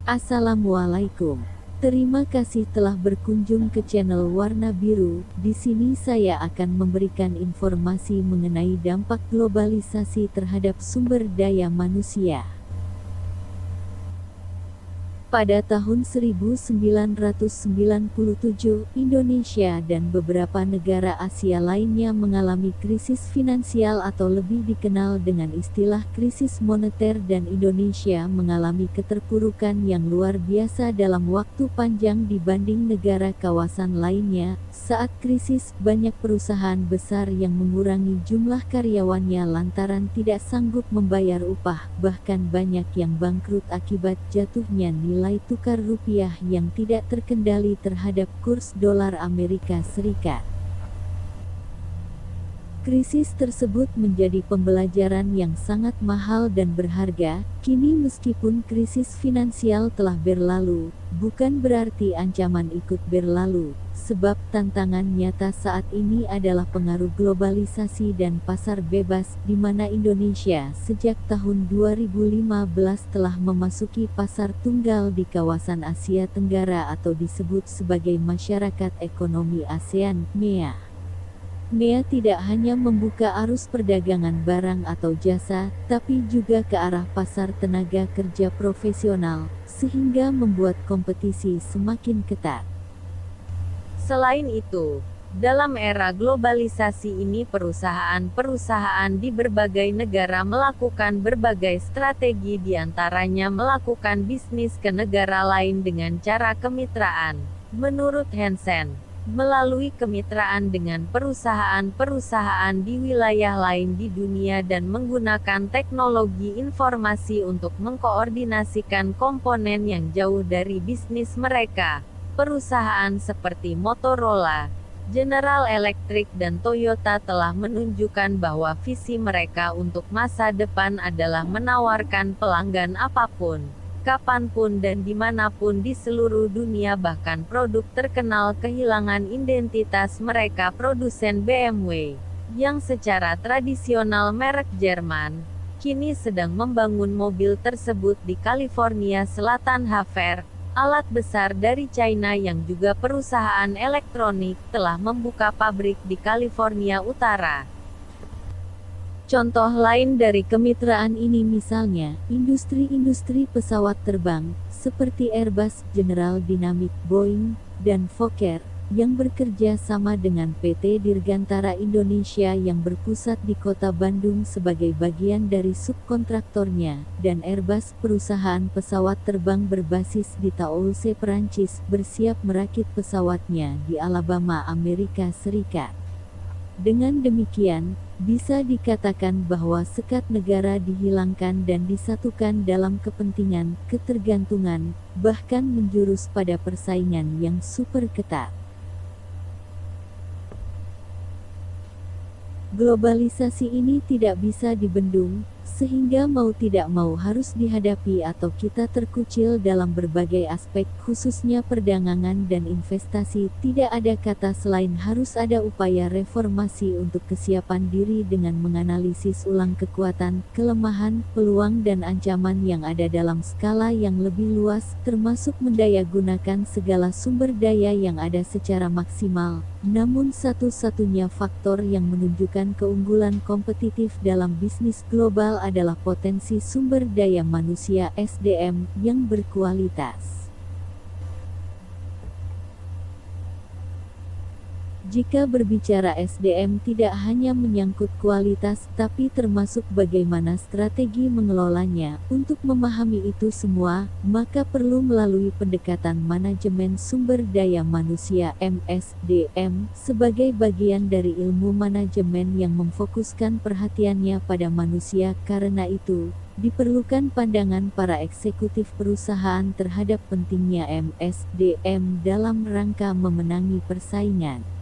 Assalamualaikum. Terima kasih telah berkunjung ke channel Warna Biru. Di sini saya akan memberikan informasi mengenai dampak globalisasi terhadap sumber daya manusia. Pada tahun 1997, Indonesia dan beberapa negara Asia lainnya mengalami krisis finansial atau lebih dikenal dengan istilah krisis moneter, dan Indonesia mengalami keterpurukan yang luar biasa dalam waktu panjang dibanding negara kawasan lainnya. Saat krisis, banyak perusahaan besar yang mengurangi jumlah karyawannya lantaran tidak sanggup membayar upah, bahkan banyak yang bangkrut akibat jatuhnya nilai tukar rupiah yang tidak terkendali terhadap kurs dolar Amerika Serikat. Krisis tersebut menjadi pembelajaran yang sangat mahal dan berharga. Kini meskipun krisis finansial telah berlalu, bukan berarti ancaman ikut berlalu, sebab tantangan nyata saat ini adalah pengaruh globalisasi dan pasar bebas, di mana Indonesia sejak tahun 2015 telah memasuki pasar tunggal di kawasan Asia Tenggara atau disebut sebagai Masyarakat Ekonomi ASEAN, MEA. MEA tidak hanya membuka arus perdagangan barang atau jasa, tapi juga ke arah pasar tenaga kerja profesional, sehingga membuat kompetisi semakin ketat. Selain itu, dalam era globalisasi ini perusahaan-perusahaan di berbagai negara melakukan berbagai strategi, diantaranya melakukan bisnis ke negara lain dengan cara kemitraan. Menurut Hansen, melalui kemitraan dengan perusahaan-perusahaan di wilayah lain di dunia dan menggunakan teknologi informasi untuk mengkoordinasikan komponen yang jauh dari bisnis mereka. Perusahaan seperti Motorola, General Electric dan Toyota telah menunjukkan bahwa visi mereka untuk masa depan adalah menawarkan pelanggan apapun, kapanpun dan dimanapun di seluruh dunia. Bahkan produk terkenal kehilangan identitas mereka. Produsen BMW, yang secara tradisional merek Jerman, kini sedang membangun mobil tersebut di California Selatan. Haver, alat besar dari China yang juga perusahaan elektronik, telah membuka pabrik di California Utara. Contoh lain dari kemitraan ini misalnya, industri-industri pesawat terbang, seperti Airbus, General Dynamics, Boeing, dan Fokker, yang bekerja sama dengan PT Dirgantara Indonesia yang berpusat di kota Bandung sebagai bagian dari subkontraktornya, dan Airbus, perusahaan pesawat terbang berbasis di Toulouse, Perancis, bersiap merakit pesawatnya di Alabama, Amerika Serikat. Dengan demikian, bisa dikatakan bahwa sekat negara dihilangkan dan disatukan dalam kepentingan, ketergantungan, bahkan menjurus pada persaingan yang super ketat. Globalisasi ini tidak bisa dibendung, sehingga mau tidak mau harus dihadapi atau kita terkucil dalam berbagai aspek, khususnya perdagangan dan investasi. Tidak ada kata selain harus ada upaya reformasi untuk kesiapan diri dengan menganalisis ulang kekuatan, kelemahan, peluang dan ancaman yang ada dalam skala yang lebih luas, termasuk mendayagunakan segala sumber daya yang ada secara maksimal. Namun satu-satunya faktor yang menunjukkan keunggulan kompetitif dalam bisnis global adalah potensi sumber daya manusia (SDM) yang berkualitas. Jika berbicara SDM, tidak hanya menyangkut kualitas, tapi termasuk bagaimana strategi mengelolanya. Untuk memahami itu semua, maka perlu melalui pendekatan manajemen sumber daya manusia (MSDM) sebagai bagian dari ilmu manajemen yang memfokuskan perhatiannya pada manusia. Karena itu, diperlukan pandangan para eksekutif perusahaan terhadap pentingnya MSDM dalam rangka memenangi persaingan.